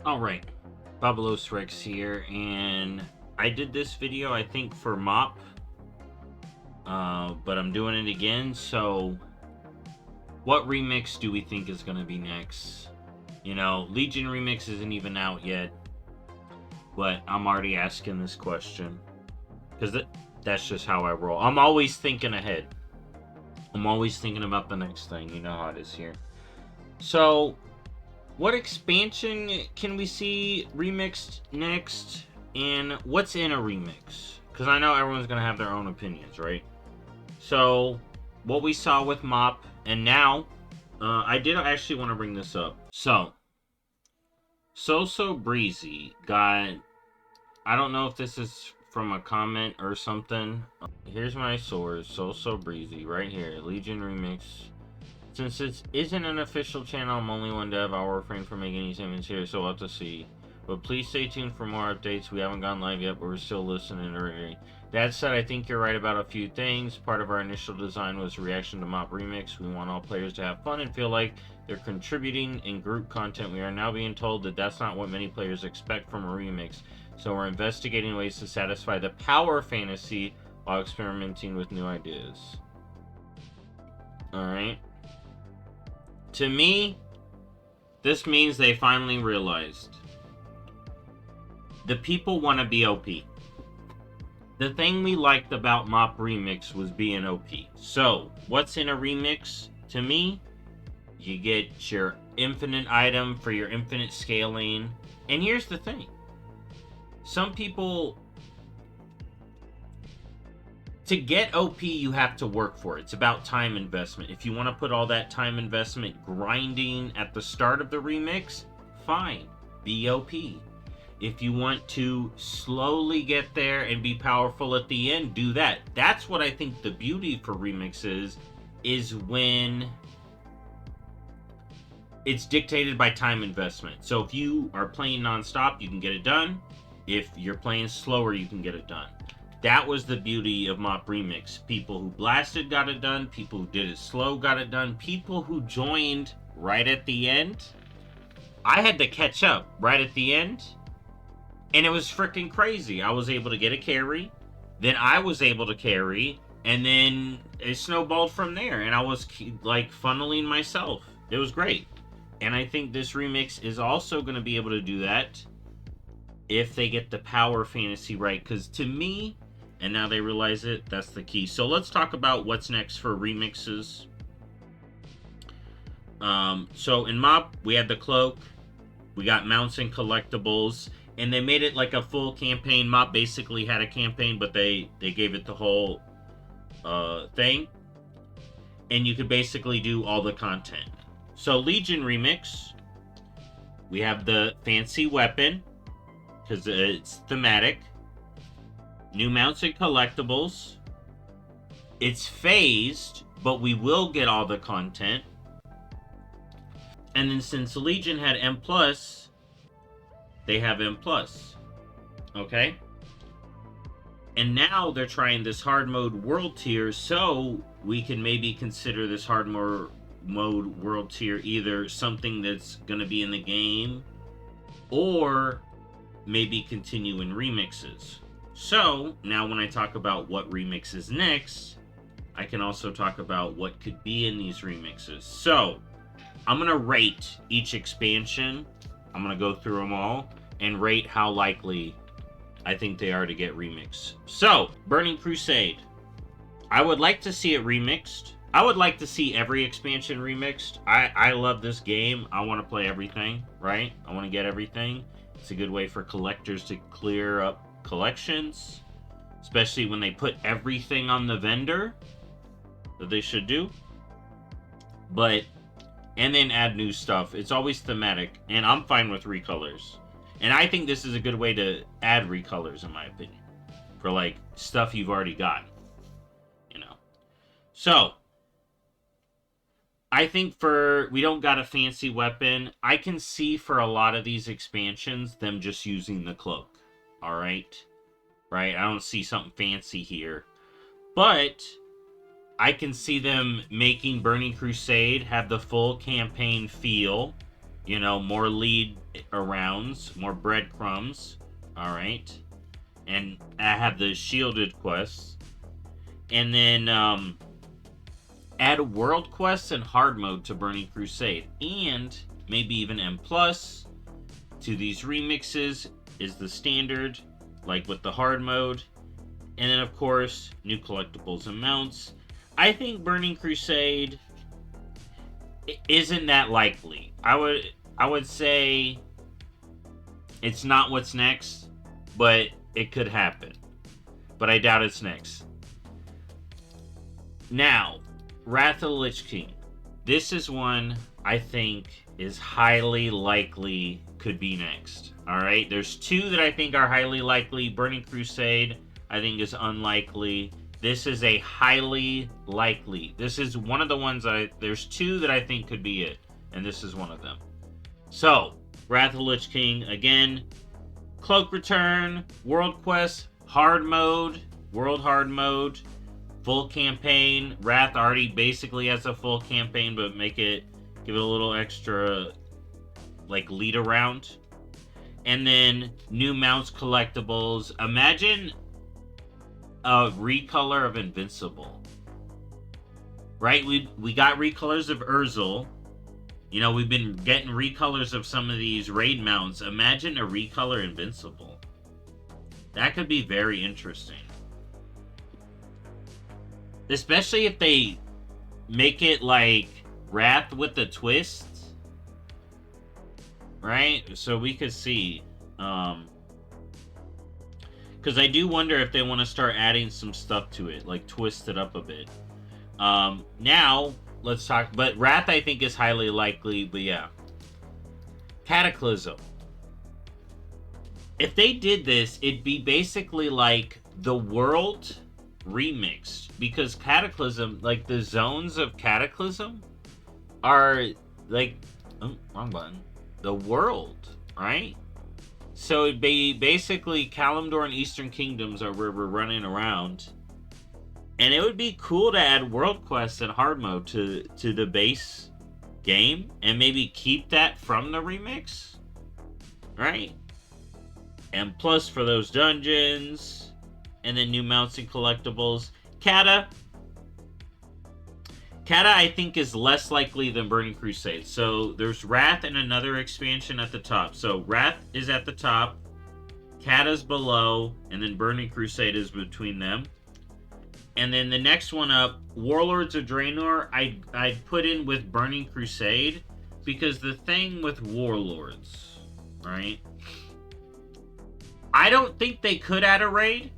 Alright, BobalosRex here, and I did this video, I think, for MOP, but I'm doing it again, so what remix do we think is going to be next? You know, Legion remix isn't even out yet, but I'm already asking this question, because that's just how I roll. I'm always thinking ahead. I'm always thinking about the next thing, you know how it is here. So, what expansion can we see remixed next? And what's in a remix? Because I know everyone's going to have their own opinions, right? So, what we saw with MOP, and now, I did actually want to bring this up. So Breezy got, I don't know if this is from a comment or something. Here's my source, So Breezy, right here, Legion Remix. Since this isn't an official channel, I'm only one dev, I'll refrain from making any statements here, so we'll have to see. But please stay tuned for more updates. We haven't gone live yet, but we're still listening already. That said, I think you're right about a few things. Part of our initial design was a reaction to MOP Remix. We want all players to have fun and feel like they're contributing in group content. We are now being told that that's not what many players expect from a remix. So we're investigating ways to satisfy the power fantasy while experimenting with new ideas. Alright. To me, this means they finally realized the people want to be OP. The thing we liked about MOP Remix was being OP. So, what's in a remix? To me, you get your infinite item for your infinite scaling. And here's the thing. Some people, to get OP, you have to work for it. It's about time investment. If you want to put all that time investment grinding at the start of the remix, fine, be OP. If you want to slowly get there and be powerful at the end, do that. That's what I think the beauty for remixes is when it's dictated by time investment. So if you are playing non-stop, you can get it done. If you're playing slower, you can get it done. That was the beauty of MOP Remix. People who blasted got it done. People who did it slow got it done. People who joined right at the end. I had to catch up right at the end. And it was freaking crazy. I was able to get a carry. Then I was able to carry. And then it snowballed from there. And I was like funneling myself. It was great. And I think this remix is also going to be able to do that if they get the power fantasy right. Because to me, and now they realize it, that's the key. So let's talk about what's next for remixes. So in MOP, we had the cloak. We got mounts and collectibles. And they made it like a full campaign. MOP basically had a campaign, but they gave it the whole thing. And you could basically do all the content. So Legion Remix, we have the fancy weapon, because it's thematic. New mounts and collectibles. It's phased, but we will get all the content. And then since Legion had M+, they have M+. Okay? And now they're trying this hard mode world tier, so we can maybe consider this hard mode world tier either something that's going to be in the game or maybe continue in remixes. So now when I talk about what remix is next, I can also talk about what could be in these remixes. So I'm going to rate each expansion. I'm going to go through them all and rate how likely I think they are to get remixed. So, Burning Crusade. I would like to see it remixed. I would like to see every expansion remixed. I love this game. I want to play everything, right? I want to get everything. It's a good way for collectors to clear up collections, especially when they put everything on the vendor that they should do. And then add new stuff. It's always thematic, and I'm fine with recolors. And I think this is a good way to add recolors, in my opinion, for like stuff you've already got, you know. So I think we don't got a fancy weapon. I can see for a lot of these expansions them just using the cloak. All right, I don't see something fancy here, but I can see them making Burning Crusade have the full campaign feel You know, more lead arounds, more breadcrumbs. All right. And I have the shielded quests. And then add world quests and hard mode to Burning Crusade. And maybe even M plus to these remixes is the standard, like with the hard mode. And then of course, new collectibles and mounts. I think Burning Crusade isn't that likely. I would say it's not what's next, but it could happen. But I doubt it's next. Now, Wrath of the Lich King. This is one I think is highly likely could be next. Alright, there's two that I think are highly likely. Burning Crusade, I think, is unlikely. This is a highly likely. This is one of the ones there's two that I think could be it. And this is one of them. So, Wrath of the Lich King, again, Cloak Return, World Quest, Hard Mode, World Hard Mode, full campaign. Wrath already basically has a full campaign, but give it a little extra, like, lead around. And then new mounts, collectibles. Imagine a recolor of Invincible. Right? We got recolors of Urzel. You know, we've been getting recolors of some of these raid mounts. Imagine a recolor Invincible. That could be very interesting. Especially if they make it like Wrath with the twist. Right? So we could see. Because I do wonder if they want to start adding some stuff to it. Like twist it up a bit. Now, let's talk. But Wrath, I think, is highly likely. But yeah. Cataclysm. If they did this, it'd be basically like the world remixed. Because Cataclysm, like the zones of Cataclysm are like... Oh, wrong button. The world, right? So it'd be basically Kalimdor and Eastern Kingdoms are where we're running around. And it would be cool to add world quests and hard mode to the base game. And maybe keep that from the remix. Right? And plus for those dungeons. And then new mounts and collectibles. Cata, I think, is less likely than Burning Crusade. So there's Wrath and another expansion at the top. So Wrath is at the top. Cata's below. And then Burning Crusade is between them. And then the next one up, Warlords of Draenor, I'd put in with Burning Crusade. Because the thing with Warlords, right? I don't think they could add a raid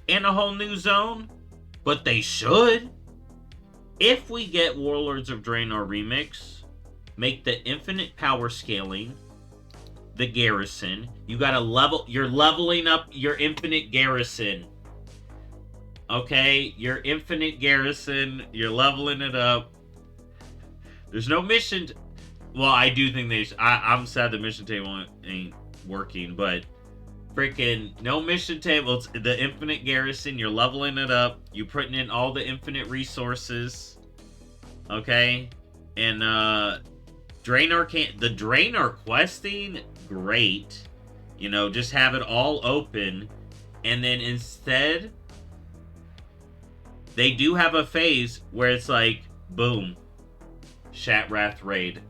in a whole new zone. But they should. If we get Warlords of Draenor remix, make the infinite power scaling the garrison. You gotta you're leveling up your infinite garrison. Okay? Your infinite garrison, you're leveling it up. There's no mission. Well, I do think I'm sad the mission table ain't working, but freaking no mission table. It's the infinite garrison. You're leveling it up. You're putting in all the infinite resources. Okay? And Draenor the Draenor questing, great. You know, just have it all open. And then instead, they do have a phase where it's like, boom, Shattrath raid.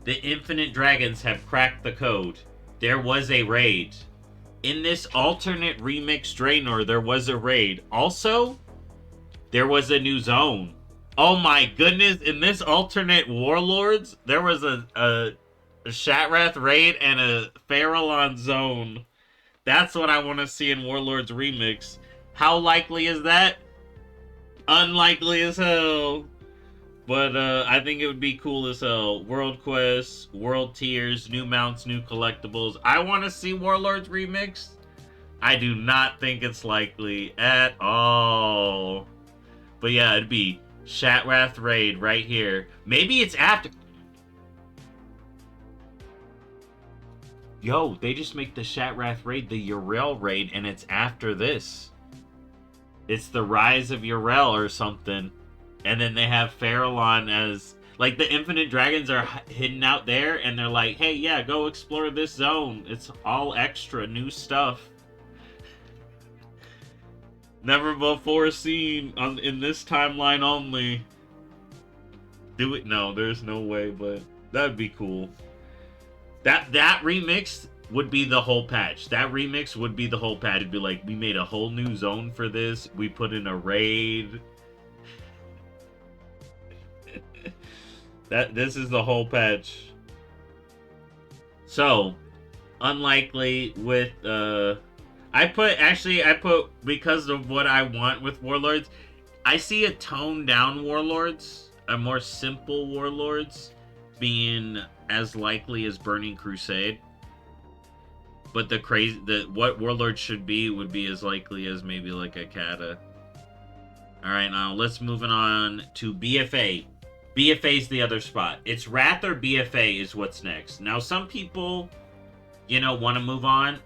The infinite dragons have cracked the code. There was a raid. In this alternate remix Draenor, there was a raid. Also, there was a new zone. Oh my goodness, in this alternate Warlords, there was a Shattrath raid and a Farallon zone. That's what I want to see in Warlords remix. How likely is that? Unlikely as hell. But I think it would be cool as hell. World quests, world tiers, new mounts, new collectibles. I want to see Warlords remixed. I do not think it's likely at all. But yeah, it'd be Shattrath raid right here. Maybe it's after. Yo, they just make the Shattrath raid the Yrel raid, and it's after this. It's the Rise of Yrel or something. And then they have Farallon as Like the infinite dragons are hidden out there, and they're like, "Hey, yeah, go explore this zone. It's all extra new stuff, never before seen in this timeline only." Do it? No, there's no way, but that'd be cool. That remix would be the whole patch. That remix would be the whole patch. It'd be like, we made a whole new zone for this. We put in a raid. This is the whole patch. So, unlikely with I put because of what I want with Warlords, I see a toned down Warlords, a more simple Warlords being as likely as Burning Crusade. But what Warlord should be would be as likely as maybe like a Kata. Alright, now let's move on to BFA. BFA is the other spot. It's Wrath or BFA is what's next. Now some people, want to move on,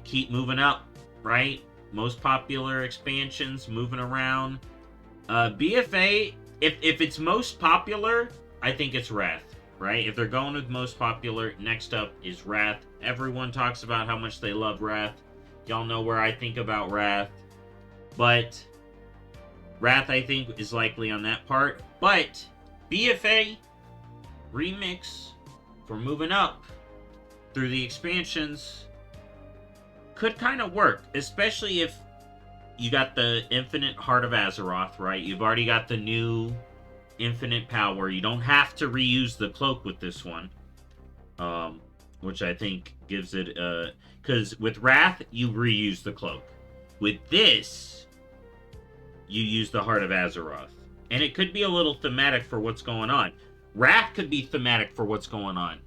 keep moving up, right? Most popular expansions, moving around. BFA, if it's most popular, I think it's Wrath. Right? If they're going with most popular, next up is Wrath. Everyone talks about how much they love Wrath. Y'all know where I think about Wrath. But Wrath, I think, is likely on that part. But BFA remix for moving up through the expansions could kind of work. Especially if you got the Infinite Heart of Azeroth, right? You've already got the new infinite power. You don't have to reuse the cloak with this one, which I think gives it because with Wrath you reuse the cloak. With this, you use the Heart of Azeroth, and it could be a little thematic for what's going on. Wrath could be thematic for what's going on.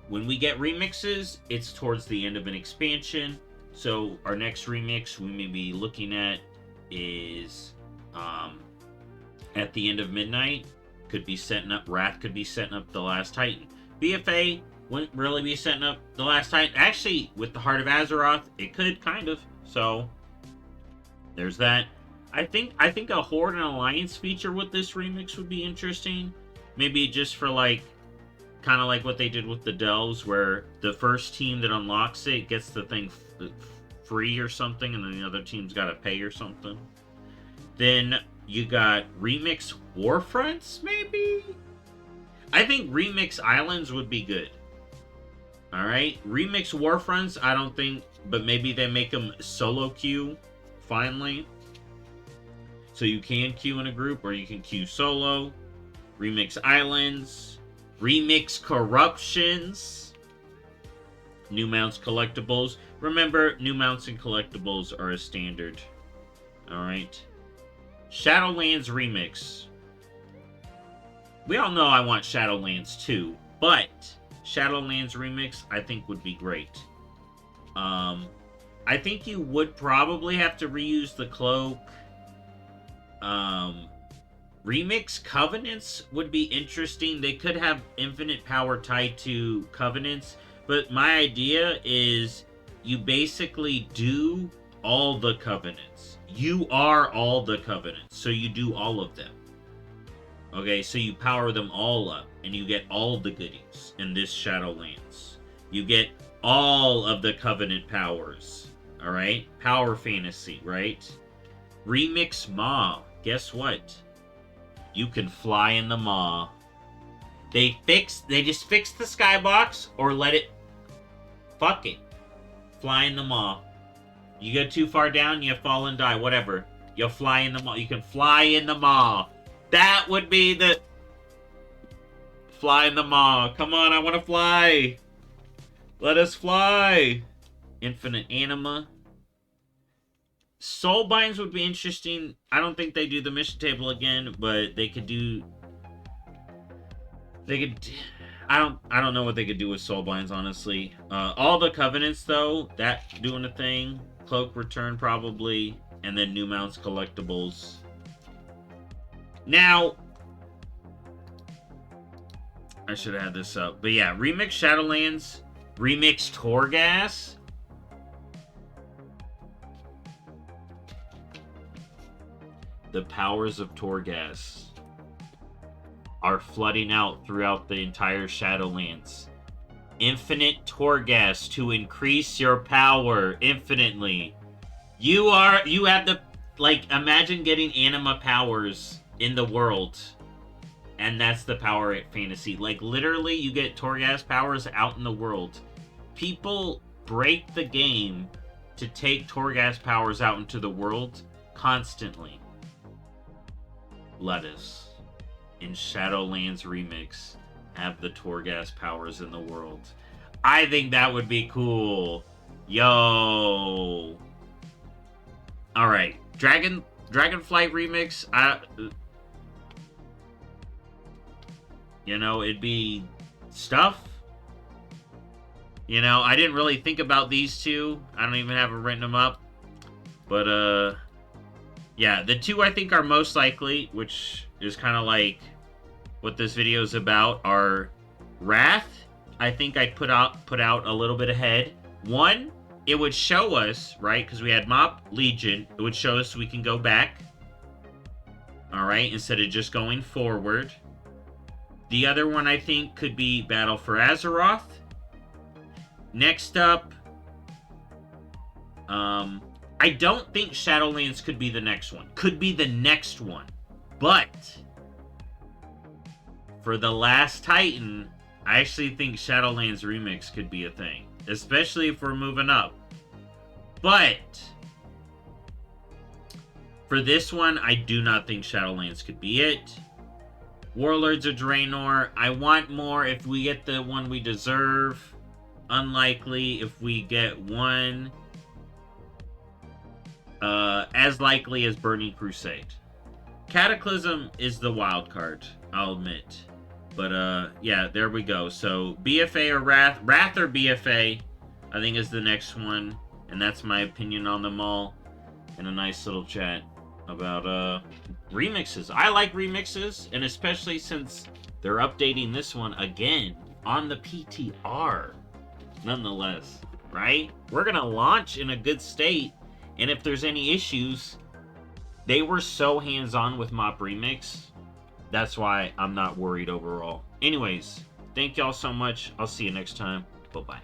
When we get remixes, it's towards the end of an expansion, so our next remix we may be looking at is at the end of Midnight. Could be setting up Wrath, could be setting up the Last Titan. BFA wouldn't really be setting up the Last Titan. Actually, with the Heart of Azeroth, it could kind of. So there's that. I think a Horde and Alliance feature with this remix would be interesting. Maybe just for kind of like what they did with the Delves, where the first team that unlocks it gets the thing free or something, and then the other team's got to pay or something. Then you got Remix Warfronts, maybe? I think Remix Islands would be good. Alright? Remix Warfronts, I don't think, but maybe they make them solo queue, finally. So you can queue in a group, or you can queue solo. Remix Islands. Remix Corruptions. New mounts collectibles. Remember, new mounts and collectibles are a standard. Alright? Shadowlands Remix. We all know I want Shadowlands 2, but Shadowlands Remix I think would be great. I think you would probably have to reuse the cloak. Remix Covenants would be interesting. They could have infinite power tied to Covenants, but my idea is you basically do all the Covenants. You are all the Covenants, so you do all of them. Okay, so you power them all up, and you get all the goodies in this Shadowlands. You get all of the Covenant powers, alright? Power fantasy, right? Remix Maw. Guess what? You can fly in the Maw. They just fixed the skybox, or let it... Fuck it. Fly in the Maw. You get too far down, you fall and die, whatever. You'll fly in the Maw. You can fly in the Maw. That would be the... Fly in the Maw. Come on, I want to fly. Let us fly. Infinite Anima. Soulbinds would be interesting. I don't think they do the mission table again, but they could do... They could... I don't know what they could do with Soulbinds, honestly. All the Covenants, though, that doing a thing. Cloak Return, probably. And then new mounts collectibles. Now... I should have had this up. But yeah, Remix Shadowlands. Remix Torghast. The powers of Torghast. are flooding out throughout the entire Shadowlands. Infinite Torghast to increase your power infinitely. You have the, like, imagine getting anima powers in the world. And that's the power fantasy. Like, literally, you get Torghast powers out in the world. People break the game to take Torghast powers out into the world constantly. Let us, in Shadowlands Remix, have the Torghast powers in the world. I think that would be cool. Yo. Alright. Dragonflight Remix, you know, it'd be stuff. You know, I didn't really think about these two. I don't even have written them up. But, yeah, the two I think are most likely, which is kind of like what this video is about, are Wrath. I think I'd put out a little bit ahead. One, it would show us, right, because we had Mop Legion, it would show us we can go back. Alright, instead of just going forward. The other one, I think, could be Battle for Azeroth. Next up, I don't think Shadowlands could be the next one. Could be the next one. But, for the Last Titan, I actually think Shadowlands Remix could be a thing. Especially if we're moving up. But, for this one, I do not think Shadowlands could be it. Warlords of Draenor, I want more if we get the one we deserve. Unlikely if we get one. As likely as Burning Crusade. Cataclysm is the wild card, I'll admit. But, yeah, there we go. So, BFA or Wrath. Wrath or BFA, I think, is the next one. And that's my opinion on them all. And a nice little chat about, remixes. I like remixes, and especially since they're updating this one again on the PTR. Nonetheless, right? We're gonna launch in a good state, and if there's any issues, they were so hands-on with Mop Remix. That's why I'm not worried overall. Anyways, thank y'all so much. I'll see you next time. Bye-bye.